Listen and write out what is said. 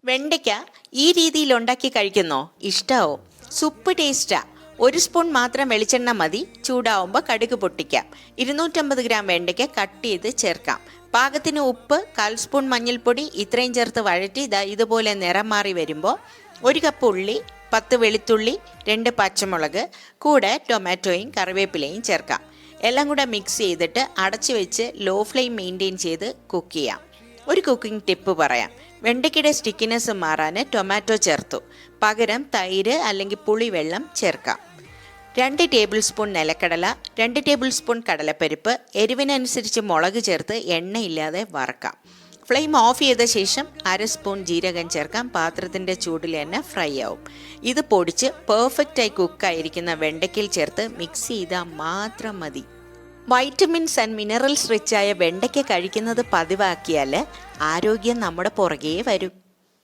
വെണ്ടയ്ക്ക ഈ രീതിയിൽ ഉണ്ടാക്കി കഴിക്കുന്നോ? ഇഷ്ടാവോ? സൂപ്പ് ടേസ്റ്റാ. 1 സ്പൂൺ മാത്രം വെളിച്ചെണ്ണ മതി. ചൂടാവുമ്പോൾ കടുക് പൊട്ടിക്കാം. 250 ഗ്രാം വെണ്ടയ്ക്ക കട്ട് ചെയ്ത് ചേർക്കാം. പാകത്തിന് ഉപ്പ്, 1/4 സ്പൂൺ മഞ്ഞൾപ്പൊടി ഇത്രയും ചേർത്ത് വഴറ്റി ഇതുപോലെ നിറം മാറി വരുമ്പോൾ 1 കപ്പ് ഉള്ളി, 10 വെളുത്തുള്ളി, 2 പച്ചമുളക്, കൂടെ ടൊമാറ്റോയും കറിവേപ്പിലയും ചേർക്കാം. എല്ലാം കൂടെ മിക്സ് ചെയ്തിട്ട് അടച്ചു വെച്ച് ലോ ഫ്ലെയിം മെയിൻറ്റെയിൻ ചെയ്ത് കുക്ക് ചെയ്യാം. ഒരു കുക്കിംഗ് ടിപ്പ് പറയാം. വെണ്ടയ്ക്കയുടെ സ്റ്റിക്കിനെസ് മാറാൻ ടൊമാറ്റോ ചേർത്തു പകരം തൈര് അല്ലെങ്കിൽ പുളിവെള്ളം ചേർക്കാം. 2 ടേബിൾ സ്പൂൺ നിലക്കടല, 2 ടേബിൾ സ്പൂൺ കടലപ്പരിപ്പ്, എരിവിനനുസരിച്ച് മുളക് ചേർത്ത് എണ്ണയില്ലാതെ വറക്കാം. ഫ്ലെയിം ഓഫ് ചെയ്ത ശേഷം 1/2 സ്പൂൺ ജീരകം ചേർക്കാം. പാത്രത്തിൻ്റെ ചൂടിൽ തന്നെ ഫ്രൈ ആവും. ഇത് പൊടിച്ച് പെർഫെക്റ്റായി കുക്കായിരിക്കുന്ന വെണ്ടയ്ക്കയിൽ ചേർത്ത് മിക്സ് ചെയ്താൽ മാത്രം മതി. വൈറ്റമിൻസ് ആൻഡ് മിനറൽസ് റിച്ചായ വെണ്ടയ്ക്ക കഴിക്കുന്നത് പതിവാക്കിയാൽ ആരോഗ്യം നമ്മുടെ പുറകെ വരും.